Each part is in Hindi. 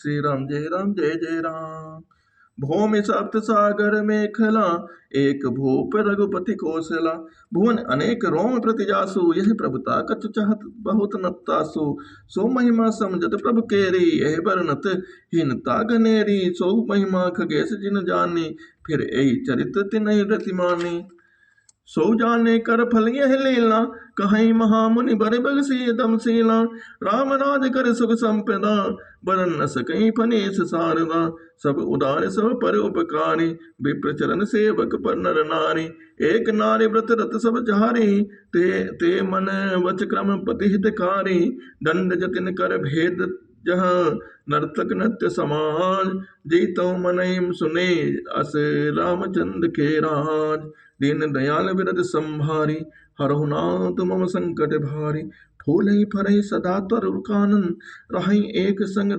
श्री राम जय जय राम। भूमि सप्त सागर मेखला एक भूप रघुपति कौशला। भुवन अनेक रोम प्रति जासु यह प्रभुता कछु चाहत बहुत नतासु। सो महिमा समझत प्रभु केरी यह बरनत हीनता गनेरी। सो महिमा खगेश जिन जानी फिर यही चरित्र तिन्हि रति मानी। सो जाने कर फल यह लीला कहीं महामुनि बर बगसी दमशीला। राम राज कर सुख संपदा बरन न सकहीं फनीस सारदा। सब उदार सब पर उपकारी विप्र चरण सेवक पर नर नारी। एक नारी व्रत रत सब चारी ते मन वच क्रम पति हितकारी। दंड जतिन कर भेद जहाँ नर्तक नृत्य समाज। जीतो मनहिम सुने अस रामचंद्र के राज। दीन दयाल विरद संभारी हरहु नाथ मम संकट भारी। फूलहि फरहि सदा तरुर कानन राहि एक संग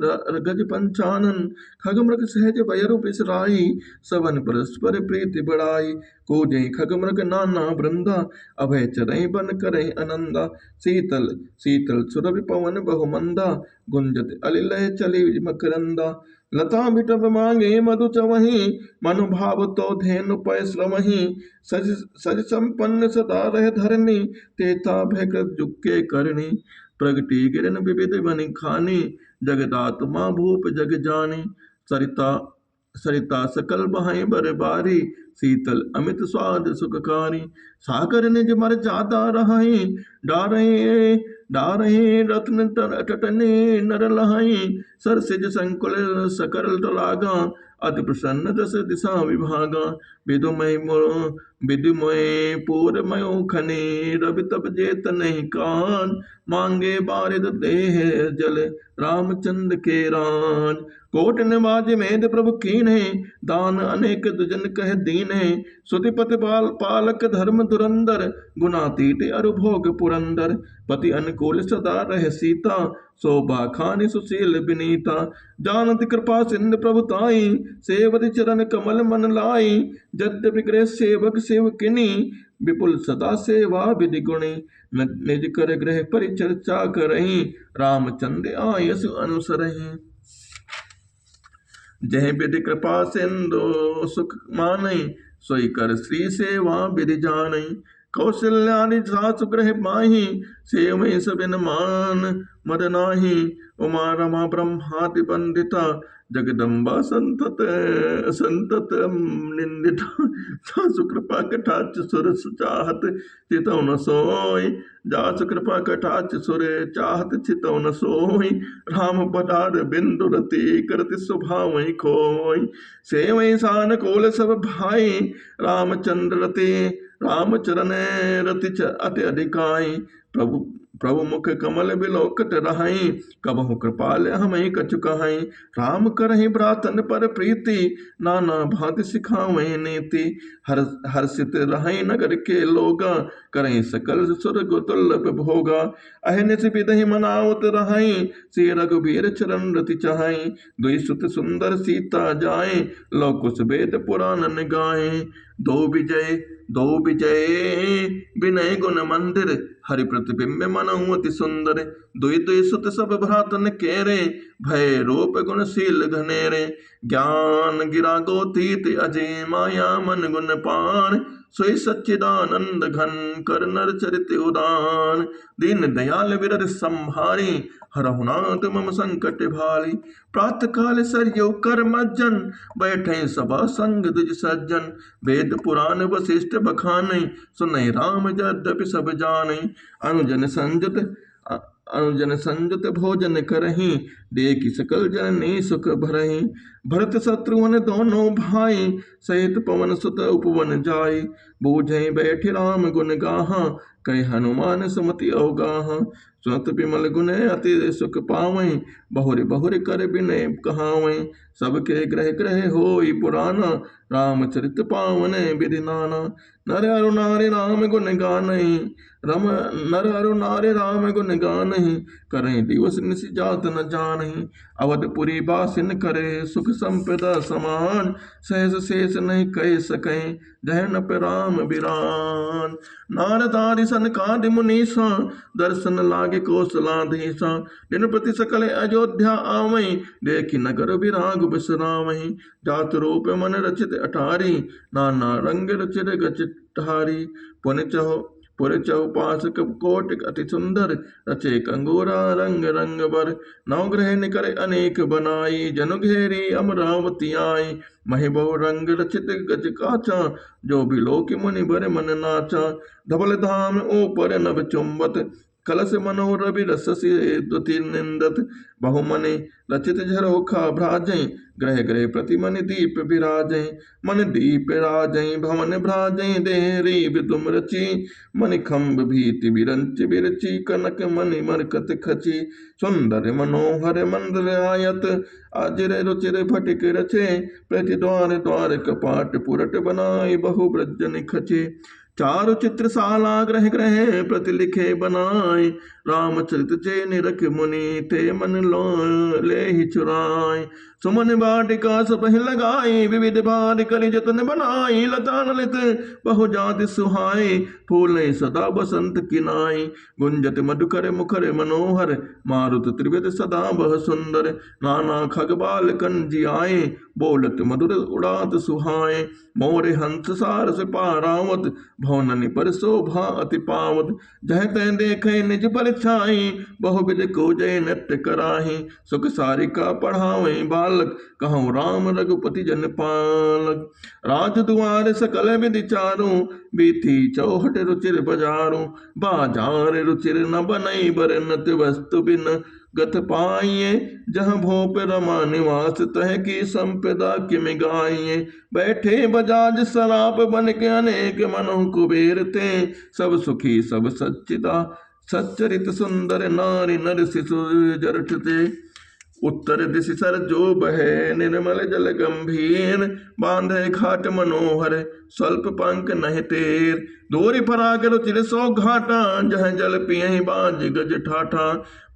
गज पंचानन। खग मृग सहज बयरु बिसराई सवन परस्पर प्रीति बढ़ाई। कूजहि खग मृग नाना वृंदा अभय चरहि बन करहि आनंदा। शीतल शीतल सुरभि पवन बहुमंदा गुंजत अलिलय चली मकरंदा। लता बिटप मांगे मधु चवहि मनुभाव तो धेनु पय श्रमहि। सज संपन्न सदा रह धरनी तेता भयकृत जुग के करनी। प्रगति गिरन विविध बनि खानी जगदात्मा भूप जग जानी। सरिता सरिता सकल बहाई बरबारी शीतल अमित स्वाद सुखकारी। सागर निज मर जादा रहाई डारहे डारहे रत्न टटने नर लहाई। सरसिज संकुल सकल लागा अति प्रसन्न दस दिशा विभागा। विदुमय पूरमयो खने रवि तब जेत नहीं कान। मांगे बारिद देह जल रामचंद्र के राज। कोट निवाज मेद प्रभु कीन्हे दान अनेक दुजन कह दीन्हे। सुतिपति पालक धर्म धुरंधर गुणातीत अरुभोग पुरंदर। पति अनुकूल सदा रह सीता शोभा खानि सुशील विनीता। जानत कृपा सिंधु प्रभुताई सेवति चरण कमल मन लाई। यद्यपि गृह सेवक सेवकिनी विपुल सदा सेवा विधि गुणी। निज कर गृह परिचर्चा करही रामचंद्र आयस अनुसरही। जय विधि कृपा सिंधु सुख मानई सोई कर श्री सेवा विधि जानई। कौशल्यादि सासु गृह माही सेवहि सबिन मान मद नाही। उमा रमा ब्रह्मादि वंदिता जगदम्बा संतत संतत निंदिता। जासु कृपा कटाक्ष सुर चाहत चितौ न सोई। जासु कृपा कटाक्ष सुर चाहत चितौ न सोई। राम पदार बिंदु रति करति स्वभाव खोई। सेवहि सान कोल सब भाई रामचंद्र रति राम चरण रति अति अधिकाई। प्रभु प्रभु मुख कमल बिलोकट रहाई कबहु कृपाल हमें कछु कहाई। राम करहि भ्रातन पर प्रीति नाना भांति सिखावै नीति। हर्षित रहाई नगर के लोगा करहि सकल सुर दुर्लभ भोगा। अहनिस विदहि मनावत रहाई श्री रघुबीर चरण रति चाहाई। दुई सुत सुंदर सीता जाए लौ कुश वेद पुराण गाए। दो विजय विनय गुण मंदिर हरि प्रतिबिंब मनऊ अति सुंदर। दुई दुई सुत सब भ्रातन केरे भय रूप गुणशील घनेरे। ज्ञान गिरा गोतीत अजय माया मन गुण पान। सोई सच्चिदानंद घन कर नर चरित उदान। दीन दयाल विरद संभारी हरहु नाथ मम संकट भारी। प्रातः काल सरयौ कर मज्जन बैठे सभा संग द्विज सज्जन। वेद पुराण वशिष्ठ बखानै सुनै राम यद्यपि सब जानै। अनुजन संजत भोजन करहि देखि सकल जननी सुख भरहि। भरत शत्रुघ्न दोनों भाई सहित पवन सुत उपवन जाई। बूझे बैठ राम गुण गाहा कहि हनुमान सुमति अवगाहा। सुनत विमल गुण अति सुख पावै बहुरि बहुरि कर विनय कहावै। सबके ग्रह ग्रह होई पुराना रामचरित पावन विधि नाना। नर अरु नारी राम गुण गानहि नर अरु नारी राम गुण गानहि। करहि दिवस निशि जात न जानहि। अवधपुरी बासिन करे सुख संपदा समान। सहस शेष नहीं कह सकै जह न राम राम बिरान। नारद आदि सनकादि मुनीसा दर्शन लागे कौशलाधीसा। दिन प्रति सकल अयोध्या आवै देखी नगर विराग बिसरावै। जात रूप मन रचित अटारी नाना रंग रचित गचिठारी। पुर चौपासक कोटिक अति सुंदर रचे कंगोरा रंग रंग बर। नवग्रह निकर अनेक बनाई जनु घेरी अमरावती आई। महि बहु रंग रचित गज काचा जो बिलोक मुनि बर मन नाचा। धवल धाम ऊपर नभ चुंबत कलश मनोरवि रस दुति निंदत। बहुमनि रचित झरोखा भ्राजै ग्रह ग्रह प्रतिमनि दीप विराजै। मन दीप राजै भवन भ्राजै देहरी विदुम रची। मणि खम्भ भीति बिरंच बिरची कनक मणि मरकत खची। सुंदर मनोहर मंदिर आयत अजिर रुचिर फटिक रचे। प्रति द्वार द्वार कपाट पुरट बनाई बहु ब्रजन खचे। चारु चित्रशाला ग्रह ग्रह प्रति लिखे बनाए। रामचरित जे निरख मुनि ते मन लो ले ही चुराए। सुमन वाटिका सबहि लगाई विविध भार करि जतन बनाई। लता ललित बहु जाति सुहाई फूल सदा बसंत किनाई। गुंजत मधुकर मुखर मनोहर मारुत त्रिविध सदा बह सुंदर। नाना खग बाल कंजी आए बोलत मधुर उड़ात सुहाए। मोरे हंस सारस पारावत भवननि पर शोभा अति पावत। जह तह देखे निज पर छाई बहुविध को जय नृत्य कराही। सुख सारिका पढ़ावे बालक कहूँ राम रघुपति जन पालक। राज दुआर सकल विधि चारू बीथी चौहट रुचिर बजारू। बाजार रुचिर न बनई बरनत वस्तु बिन गत पाइये। जहाँ भोप रमा निवास तह की संपदा किम गाइये। बैठे बजाज सराप बन के अनेक मनो कुबेर ते। सब सुखी सब सच्चिदा सच्चरित सुंदर नारी नर शिशु जरठ ते। उत्तर दिश सर जो बहे निर्मल जल गंभीर। बांधे घाट मनोहर स्वल्प पंख नहीं तेर। दोरी पराग रुचिर सो घाटा जह जल पियहि बाज गज ठाठा।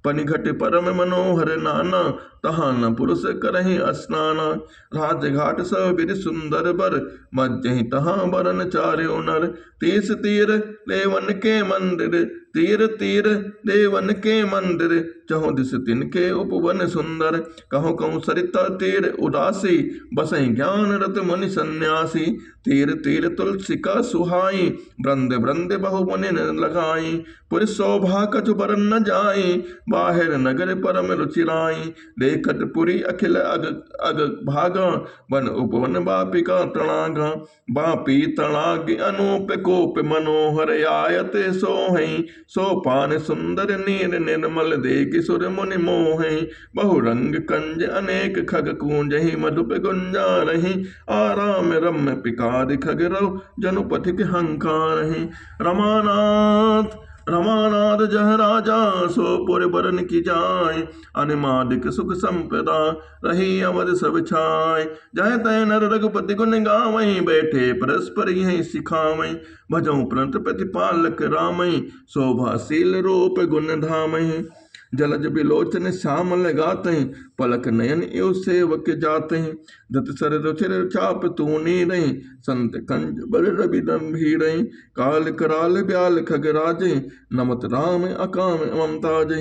पनिघट परम मनोहर नाना तहाँ न पुरुष करहि स्नाना। राजघाट सब विधि सुंदर बर मज्जहि तहाँ बरन चार्यो नर। तीस तीर लेवन के मंदिर तीर तीर देवन के मंदिर। चहुँ दिस तिनके उपवन सुंदर। कहूँ कहूँ सरिता तीर उदासी बसई ज्ञान रत मुनि सन्यासी। तीर तीर तुलसी का सुहाई वृंद वृंद बहु मुनि लगाई। पुर शोभा कछु बरन न जाई बाहिर नगर परम रुचिराई। देखत पुरी अखिल अग भागा वन उपवन बापिका तणागा। बापी तणाग अनूप कोप मनोहर आयत सोहई। सोपान सुंदर नीर निर्मल देख सुर मुनि मोहि। बहु रंग कंज अनेक खग कूंजहि मधुप गुंजारहि। आराम रम्य पिकार खग रव जनु पथिक हंकारहि। रमानाथ रमानाथ जह राजा सो पुर बरन की जाय। अनिमादिक सुख संपदा रही अवध सब छाय। जह तय नर रघुपति गुण गावै बैठे परस्पर यही सिखावै। भजऊ प्रणत प्रतिपालक रामै शोभाशील रूप गुण धामै। जलज बिलोचन श्यामल गाते पलक नयन एव सेवक जाते। दत सर रुचिर चाप तूनी रही संत कंज बल रवि गंभीर। काल कराल ब्याल खगराजे नमत राम अकाम ममताज।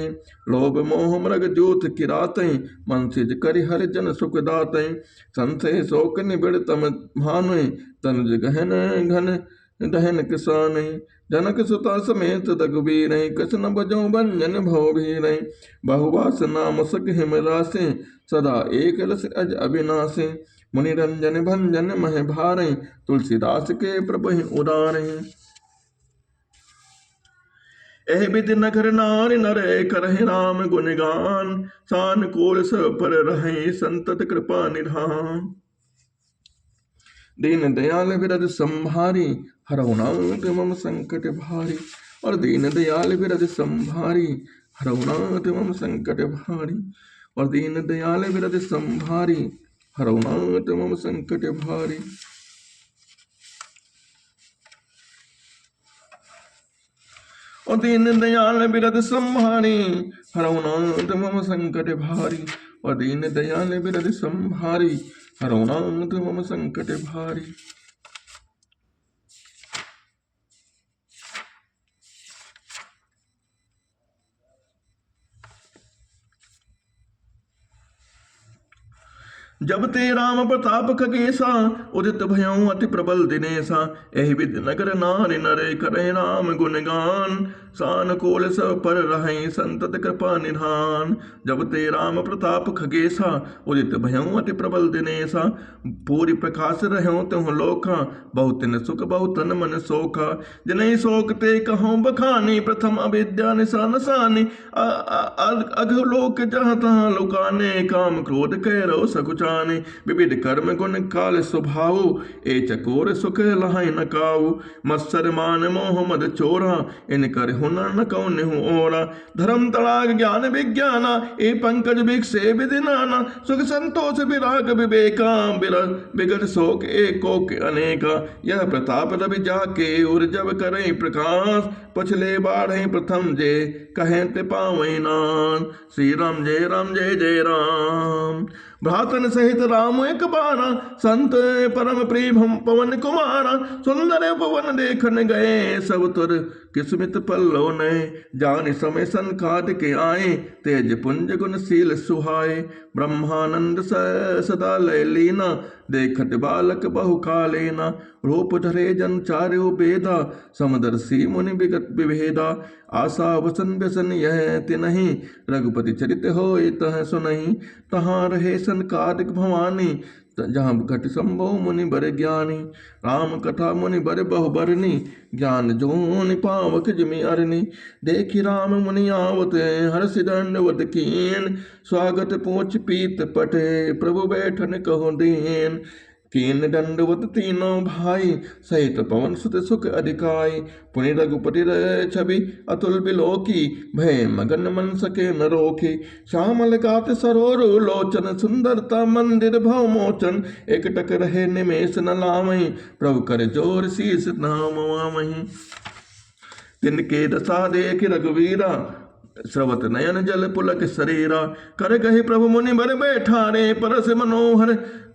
लोभ मोह मृग जूथ किराते मन सिज करि हर जन सुख दाते। संशय शोक निबिड़ तम भानु तनुज गहन घन दहन किसान। जनक सुता समेत रघुबीर कछ न बजो बंजन भव भीर। बहुवास नाम सक हिम रासे सदा एक रस अज अविनाशे। मुनि रंजन भंजन मह भारे तुलसीदास के प्रभु उदारे। एह विधि नगर नारी नरे करहि राम गुण गान। सानुकूल सब पर रहे संतत कृपा निधान। दीन दयाल विरद संभारी हरऊ नाथ मम संकट भारी। और दीन दयाल विरद संभारी हरऊ नाथ मम संकट भारी। और दीन दयाल विरद संभारी हरऊ नाथ मम संकट भारी। और दीन दयाल विरद संभारी हरऊ नाथ मम संकट भारी। और दीन दयाल विरद संभारी हरऊ नाथ मम संकट भारी। जब ते राम प्रताप खगेसा, उदित भयउ अति प्रबल दिनेसा। एहि विधि नगर नारि नरे, करे राम गुणगान। सानुकूल सब पर रहै, संतत कृपा निधान। जब ते राम प्रताप खगेसा, उदित भयउ अति प्रबल दिनेसा। पूरी प्रकाश रहौ त्यों लोका, बहुतिन सुख बहुतन मन सोखा। जिनहि शोक ते कहौं बखानी, प्रथम अविद्या निशान सानी। अघलोक जहाँ तहाँ लुकाने, काम क्रोध कैरौ सकुचाने। विविध कर्म गुण काल स्वभाव, ए चकोर सुख लहाई न काऊ। मत्सर मान मोह मद चोरा, इन कर हुनर न कौनिहु ओरा। धर्म तड़ाग ज्ञान विज्ञाना, ए पंकज भिक्षे विधि नाना। सुख संतोष विराग विवेका, बिगड़ शोक एकोक अनेका। यह प्रताप रवि जाके उर, जब करें प्रकाश। पछले बाढ़े प्रथम जे, कहें ते पावै नान। श्री राम जय जय राम। भ्रातन सहित राम एक बारा, संत परम प्रेम हम पवन कुमारा। सुंदर पवन देखन गए, सब तुर किस्मत पल्लो नए। जान समय संकाट के आए, तेज पुंज गुणशील सुहाए। ब्रह्मानंद सदा लय लीना, देखत बालक बहु कालेना। रूप धरे जन चार्यो बेदा, समदर्शी मुनि विगत विभेदा। आशा वसन व्यसन यह तिनहि, रघुपति चरित होय तह सुनहि। तहाँ रहे सनकादिक भवानी, जहाँ घट संभव मुनि बर ज्ञानी। राम कथा मुनि बर बहु बरनी, ज्ञान जोनि पावक जिमि अरनी। देखि राम मुनि आवत, हर्षि दंडवत कीन। स्वागत पोछ पीत पटे, प्रभु बैठन कहो दीन। कीन दंडवत तीनों भाई, सहित पवन सुत सुख अधिकाई। पुनि रघुपति छवि अतुल बिलोकी, भय मगन मन सके न रोकी। श्यामल गात सरोरु लोचन, सुंदरता मंदिर भव मोचन। एकटक रहे निमेष न लामहि, प्रभु कर जोर शीस नाम वामहि। तिनके दशा देख रघुवीरा, स्रवत नयन जल पुलक शरीरा। कर कहि प्रभु मुनि बर बैठारे,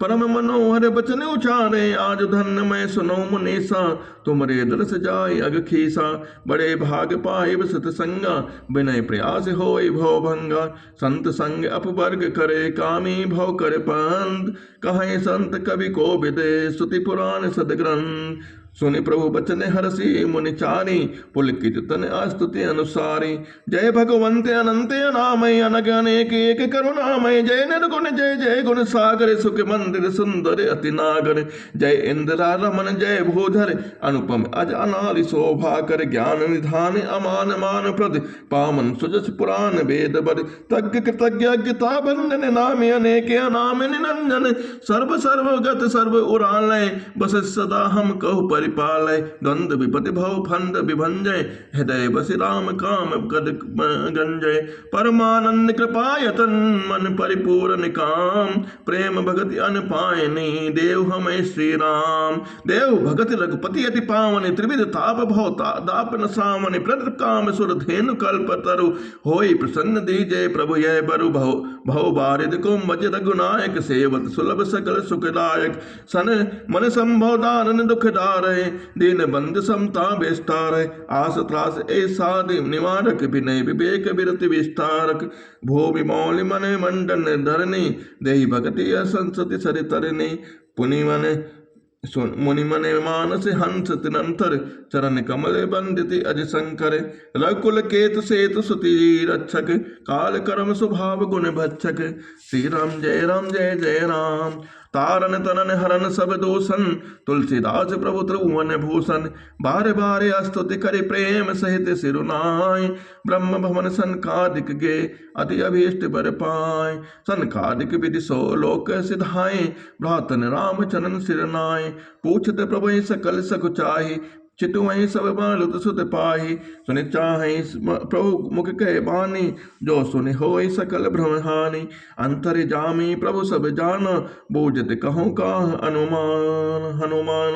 परम मनोहर बचन उचारे। आज धन्य मैं सुनो मुनीसा, तुमरे दरस जाय अग खीसा। बड़े भाग पाए सत संगा, विनय प्रयास होय भव भंगा। संत संग अपवर्ग करे, कामी भव कर पंत। कहें संत कवि को विदे, स्तुति पुराण सदग्रंथ। सुनि प्रभु बचन हरषि मुनि चारी, पुलकित तन स्तुति अनुसारी। जय भगवंत अनंत अनामय, अनग अनेक एक करुणामय। जय निर्गुण जय जय गुण सागर, सुख मंदिर सुंदर अति नागर। जय इंदिरा रमन जय भूधर, अनुपम अज अनादि शोभा कर। ज्ञान निधान अमान मान प्रद, पावन सुजस पुराण वेद बद। तज्ञ कृतज्ञ अज्ञता भंजन, नाम अनेक अनाम निरंजन। सर्वगत सर्व उरालय, बस सदा हम कहु परिपालय। द्वंद विपति भव फंद विभंजय, हृदय बसि राम काम गद गंजय। परमानंद कृपायतन, मन परिपूर्ण काम। प्रेम भगति अन पायनी, देव हमें श्री राम। देव भगति रघुपति अति पावनि, त्रिविध ताप भव दाप न सामनि। प्रद काम सुर धेनु कल्प तरु, होई प्रसन्न दीजय प्रभु यह बरु। भव बारिद को मज रघुनायक, सेवत सुलभ सकल सुखदायक। सन मन संभव दारन दुखदार, दीन बंधु समता विस्तार। आस त्रास ऐसा निवारक, विनय विवेक विरति विस्तारक। भो विमौलि मन मंडन धरनी, देहि भगति संसति सरितरनी। मुनि मन मानस हंस तिनंतर, चरण कमल बंदिति अज शंकर। रघुकुल केतु सेतु सुति रक्षक, काल कर्म स्वभाव गुण भक्षक। श्री राम जय जय राम। तारन तनन हरन सब दोषन, तुलसीदास प्रभु त्रिभुवन भूषण। बारे बारे स्तुति करि प्रेम सहित सिरुनाय। ब्रह्म भवन सनकादिक गे, अति अभीष्ट बर पाय। सनकादिक विधि सो लोक सिधाय, भ्रातन राम चरण सिरनाय। पूछत प्रभु सकल सकुचाहि, चितु वही सब बालुत सुत पाहि। सुनि चाहि प्रभु मुख कह बानी, जो सुनि होय सकल भ्रम हानि। अंतर जामी प्रभु सब जाना, बूझत कहूँ का हनुमान।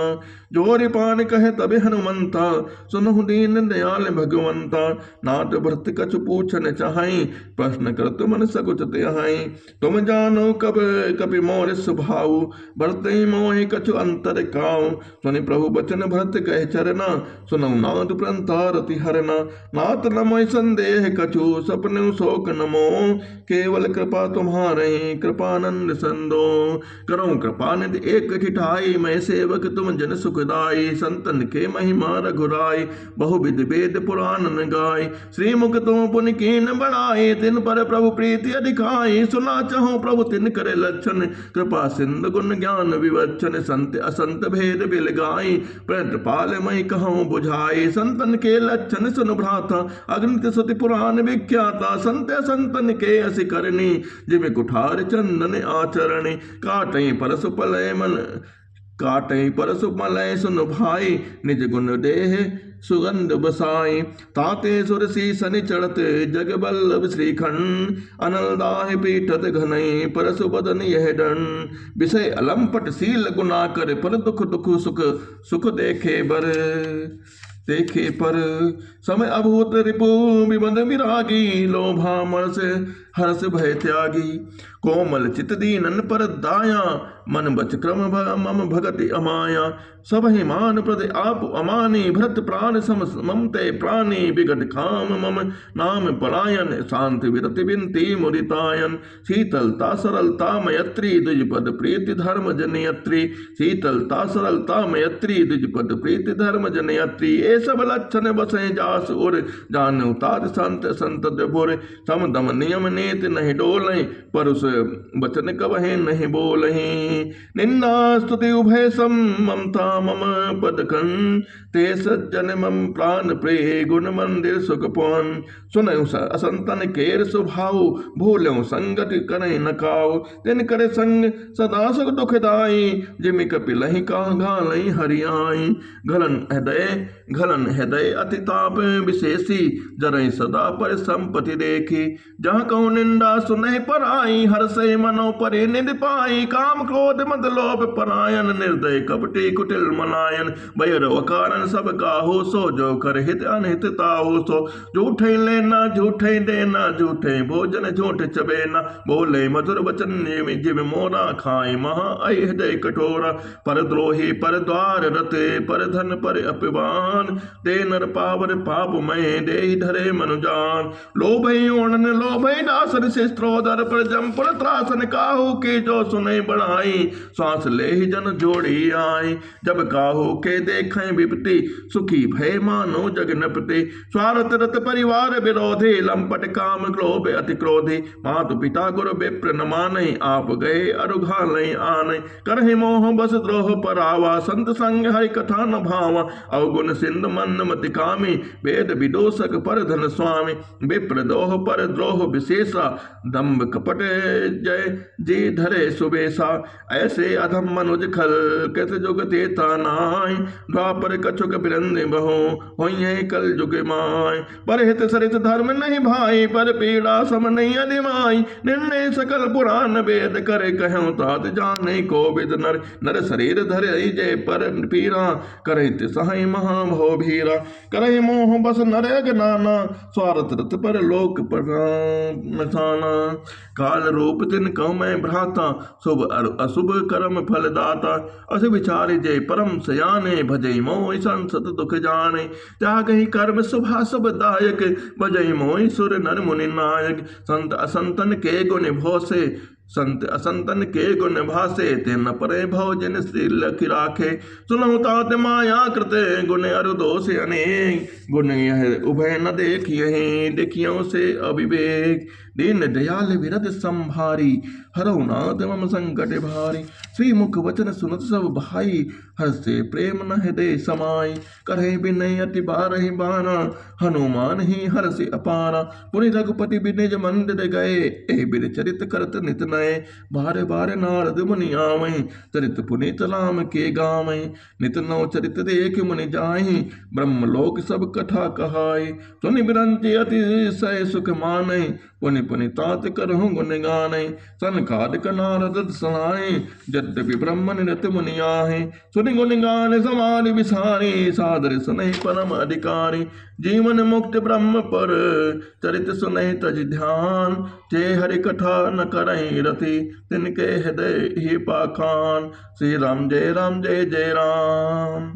जोरि पान कहे तबे हनुमंता, सुनहु दीन दयाल भगवंता। नाथ भरत कछु पूछन चाहि, प्रश्न करत मन सकुचत यहाँ। तुम जानो कब कपि मोर स्वभाव, भरत मोहि कछु अंतर काऊ। सुनि प्रभु बचन भरत कहे चरण, करना, सुनौ नाथ प्रंतारति हरना। नाथ नमो संदेह कछु, सपने शोक नमो, केवल कृपा तुम्हारे कृपानंद संदो। करो कृपा निधि एक ठिठाई, मैं सेवक तुम जन सुखदाई। संतन के महिमा रघुराई, बहुविध वेद पुराण न गाय। श्रीमुख तुम पुनि कीन बढ़ाए, तिन पर प्रभु प्रीति अधिकाई। सुना चाहो प्रभु तिन करे लक्षण, कृपा सिंधु गुण ज्ञान विवक्षण। संत असंत भेद बिल गाई, प्रतिपाल मई कहूँ बुझाई। संतन के लक्षण सुन भ्राता, अग्नित सुति पुराण विख्याता। संत असंतन के असि करनी, जिम कुठार चंदन आचरणी। काटई परसु पलय मन, काटई परसु मलय सुन भाई। निज गुण देह सुगंध बसाई, ताते सुरसी सनि चढ़त जग बल्लभ श्रीखंड। अनलदाहि पीठत घनई, परसु बदन यह दंड। विषय अलंपट शील गुना कर, पर दुख दुख सुख सुख देखे बर। देखे पर समय अभूत रिपु विबंध विरागी। लोभा मरस हर्ष भय त्यागी, कोमल चित दीनन पर दाया। मन बच क्रम मम भगति अमाया, सब ही मान प्रद आप अमानी। भरत प्राण सम ममते प्राणी, विगत काम मम नाम पलायन। शांति विरति विनती मुदितायन, शीतलता सरलता मयत्री। द्विजपद प्रीति धर्म जनयत्री, शीतलता सरलता मयत्री। द्विजपद प्रीति धर्म जनयत्री। ये सब लक्षण बसे जास उर, जान तात संत संत बुर। सम दम नियम नीति नहीं डोलें, पर उस वचन कबहे नहीं बोलें। निंदा स्तुति उभय सम, ममता मम पदकन। ते सज्जन मम प्राण प्रिय, गुण मंदिर सुख पवन। सुनऊ असंतन केर स्वभाव, भूल्यों संगति करें न काऊ। तिन करे संग सदा सुख दुखदाई, जिमि कपिलहि का घालई हरियाई। घलन हृदय अति ताप विशेषी, जरई सदा पर संपत्ति देखी। जहाँ कहूँ निंदा सुनहि पर आई, हर्षे मनो परि निधि पाई। काम क्रोध मद लोभ परायण, निर्दय कपटी कुटिल मनायन। भैरव कारण सब काहू, सो जो कर हित अनहित ताहू। सो झूठे लेना झूठे देना, झूठे भोजन झूठ चबेना। बोले मधुर वचन जिव मोरा, खाए महा अय हृदय कठोरा। पर द्रोही पर द्वार रते, पर धन पर अपमान। दे नर पावर पाप में, दे धरे मनुजान। लोभई ओणन लोभई दासन, शिस्त्रोदर पर जमपुर त्रासन। काहू के जो सुने बढ़ाई, श्वास ले ही जन जोड़ी आई। जब काहू के देखें विपत्ति, सुखी भय मानो जग नपति। स्वार्थ रत परिवार विरोधी, लंपट काम क्रोध अति क्रोधी। मातु पिता गुरु विप्र न माने, आप गए अरुघालय आने। करहि मोह बस द्रोह परावा, संत संग हरि कथा न भावा। अवगुण सिंधु मन मति कामी, वेद विदोषक पर धन स्वामी। विप्र दोह पर द्रोह विशेषा, दम्भ कपट जय जी धरे सुबेसा। ऐसे अधम मनुज खल, कृत जुगते तानाय। द्वापर कछुक बिरंद बहो, होइए कल जुग माय। पर हित सरित धर्म नहीं भाई, पर पीड़ा सम नहीं अधिमाई। निर्णय सकल पुराण वेद, करे कहूँ तात जाने को विद नर। नर शरीर धरे जय पर पीरा, करे सहाय महाभव भीरा। करे मोह बस नर अगनाना, स्वार्थ रत पर लोक प्रसाना। काल रूप तिन कहूँ मैं भ्राता, शुभ अशुभ कर्म फल दाता। अस विचारे जय परम सयाने, भजई मोहि संसत दुख जाने। त्यागहि कर्म शुभाशुभ दायक, भजई मोहि सुर नर मुनि नायक। संत असंतन के गुण भोसे, संत असंतन के गुण भासे। ते न परे भव जिन श्री लखि राखे। सुनहु तात माया कृते, गुण अरु दोष अनेक। गुण यह उभय न देखिए, देखियों से अविवेक। दीन दयाल विरद संभारी, हरौ नाथ मम संकट भारी। श्रीमुख वचन सुनत सब भाई, हर्षे प्रेम न हृदय समाई। करहि विनय अति बारहि बारा, हनुमान ही हर्षि अपारा। पुनि रघुपति बिनिज मंदिर गए, ए बिर चरित करत नित नये। बार बार नारद मुनि आवै, चरित पुनीत राम के गावै। नित नौ चरित देख मुनि जाहि, ब्रह्मलोक सब कथा कहाई। सुनि बिरंचि अतिशय सुख मानै, पुनि पुनि तात करहु गुण गानै। सनकादिक नारद सनाए, यद्यपि ब्रह्म निरत मुनि आहे। सुनि गुण गान समाधि विसारी, सादर सुनहि परम अधिकारी। जीवन मुक्त ब्रह्म पर, चरित सुनहि तज ध्यान। जे हरि कथा न करहि रति, तिनके हृदय ही पाखान। श्री राम जय जय राम।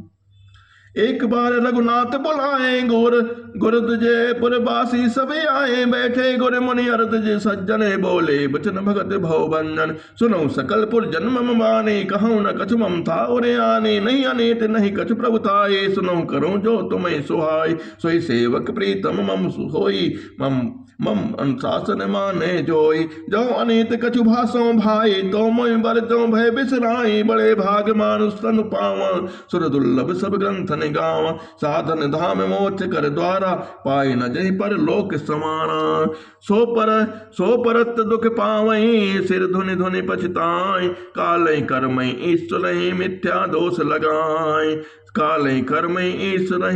एक बार रघुनाथ बुलाए गुर, गुर तुझे पुरवासी सब आए बैठे। गुर मुनि अरत जे सज्जन बोले, बचन भगत भव बंधन। सुनो सकल पुर जन्म माने, कहूँ न कछु ममता उरे आने। नहीं अनेत नहीं कछु प्रभुताए, सुनो करो जो तुम्हें सुहाय। सोई सेवक प्रीतम मम होई, मम मम अनुशासन माने जोई। जो अनेत कछु भाषो भाई, तो मोय बर जो भय बिसराई। बड़े भाग मानुष तनु पावा, सुर दुर्लभ सब ग्रंथ गावा। साधन धाम मोक्ष कर द्वारा, पाए न जहि पर लोक समाना। सो परत दुख पावई, सिर धुनि धुनि पछताई। कालय कर्मय ईश्वर मिथ्या दोष लगाए। कालय कर्मय ईश्वर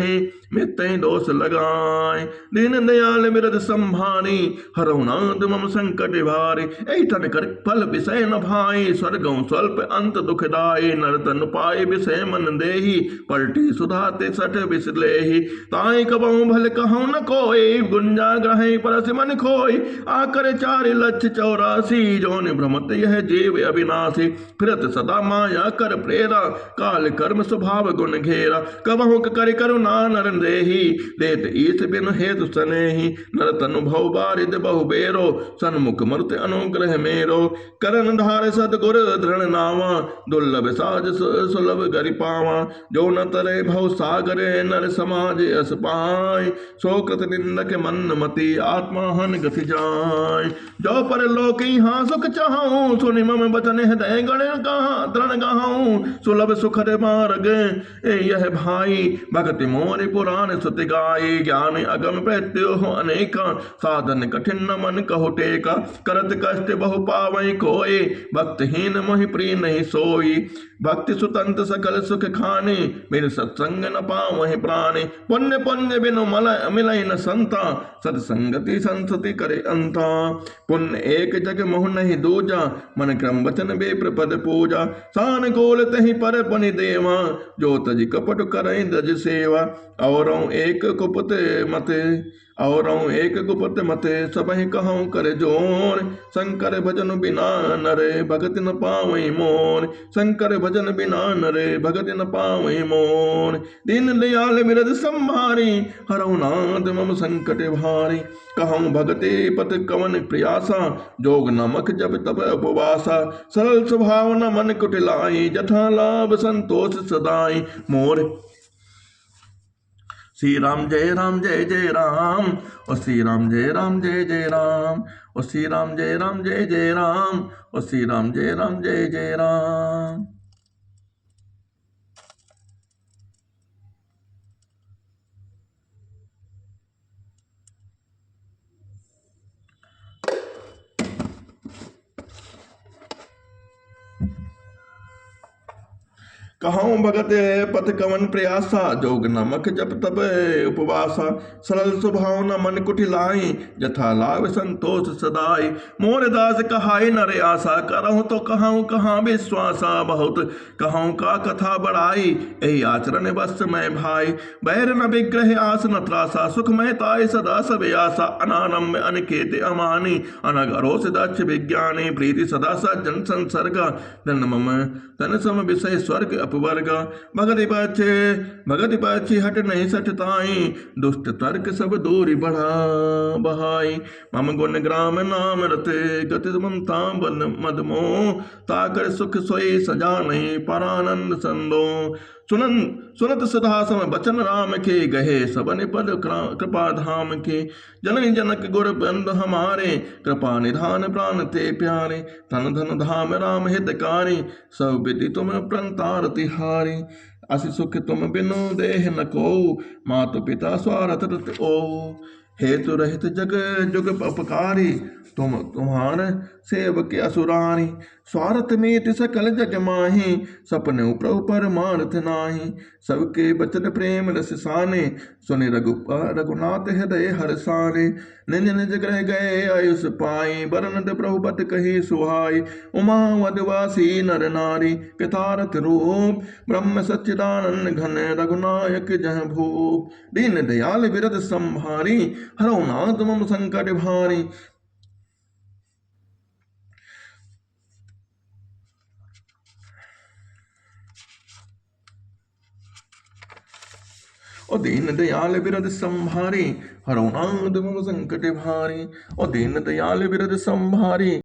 मिथ्या दोष लगाए। दीन दयाल बिरद संभारी, हरहु नाथ मम संकट भारी। ऐ तन कर फल विषय न भाई, स्वर्गौ स्वल्प अंत दुखदाई। नर तन पाए विषय मन देही, पलटी सुधा ते सठ बिसलेही। ताई कबहु भल कहूँ न कोई, गुंजा ग्रहे परस मन खोई। आकर 4,84,00,000, जोनि भ्रमत यह जीव अविनाशी। फिरत सदा माया कर प्रेरा, काल कर्म स्वभाव गुण घेरा। कबहु कर करुणा नर देही, देत ईश बिन हेतु सनेही। नर तनु भव बारिद बहु बेरो, सन्मुख मरुत अनुग्रह मेरो। करण धार सदगुर दृढ़ नावा, दुर्लभ साज सुलभ गरि पावा। जो न तरे भव सागरे, नर समाज अस पाय। सो कृत निंदक मन मति, आत्मा हन गति जाय। जो पर लोक यहाँ सुख चाहूं, सुनि मम बचन हृदय गण कहा दृढ़ गहाऊं। सुलभ सुखद मार्ग यह भाई, भक्ति मोर पुराण सुत गाये। ज्ञान अगम प्रत्यो अनेका, साधन कठिन न मन कहो टेका। करत कष्ट बहु पावै कोय, भक्तहीन मोहि प्रिय नहीं सोई। भक्ति सुतंत सकल सुख खाने, बिन सत्संग न पावहि प्राणे। पुण्य पुण्य बिनु मिलय न संता, सत्संगति संसति करे अंता। पुण्य एक जग मोह नहीं दूजा, मन क्रम वचन बेप्र पद पूजा। सान कोल तहि पर पुनि देवा, जो तज कपट करई दज सेवा। औरों एक गुपत मते, सबहि कहूँ कर जोर। शंकर भजन बिना नरे, भगति न पावै मोर। शंकर भजन बिना नरे, भगति न पावै मोर। दीन दयाल बिरद संभारी, हरहु नाथ मम संकट भारी। कहूँ भगति पथ कवन प्रयासा, जोग नमक जप तप उपवासा। सरल स्वभाव न मन कुटिलाई, जथा लाभ संतोष सदाई मोर। श्री राम जय जय राम, और श्री राम जय जय राम, और श्री राम जय जय राम, और श्री राम जय जय राम। कहूँ भगत पथ कवन प्रयासा, जोग नमक जप तप उपवासा। सरल स्वभाव न मन कुटिलाई, जथा लाभ संतोष सदाई। मोर दास कहाय नर आशा, करहु तो कहूँ कहाँ विश्वासा। बहुत कहूँ का कथा बढ़ाई, यही आचरण बस मैं भाई। बैर न विग्रह आस न त्रासा, सुख मैं ताय सदा सब आसा। अनानम्य अनिकेत अमानी, अनग अरोस दक्ष विज्ञानी। प्रीति सदा सज्जन संसर्गा, धन मम तन सम विषय स्वर्ग अपवर्गा। भगति पाछे हट नहीं सटताई, दुष्ट तर्क सब दूरी बढ़ा बहाई। मम गुण ग्राम नाम रते, गति ममता बल मद मोह। ताकर सुख सोई सजा नहीं, परानंद संदो। सुनत सदा सम बचन राम के, गहे सबन पद कृपा धाम के। जननी जनक गुर बंद हमारे, कृपा निधान प्राण ते प्यारे। धन धन धाम राम हितकारी, सब विधि तुम प्रंतार तिहारी। अस सुख तुम बिनु देह न को, मातु पिता स्वारथ रत ओ। हेतु रहित जग जुग अपकारी, तुम्हार सेवक असुरारी। स्वार्थ मीत सकल जग माही, सपने प्रभु परमार्थ नाही। सबके बचन प्रेम रस साने, सुनि रघुनाथ हृदय हर्षाने। निज निज ग्रह गए आयुष पाई, बरनत प्रभु बत कही सुहाई। उमावदवासी नर नारी, पितारथ रूप ब्रह्म सच्चिदानंद घन। रघुनायक जह भूप, दीन दयाल बिरद संभारी। हरहु नाथ मम संकट भारी। और दीन दयाल बिरद संभारी, हरौ नाथ मम संकट भारी। और दीन दयाल बिरद संभारी,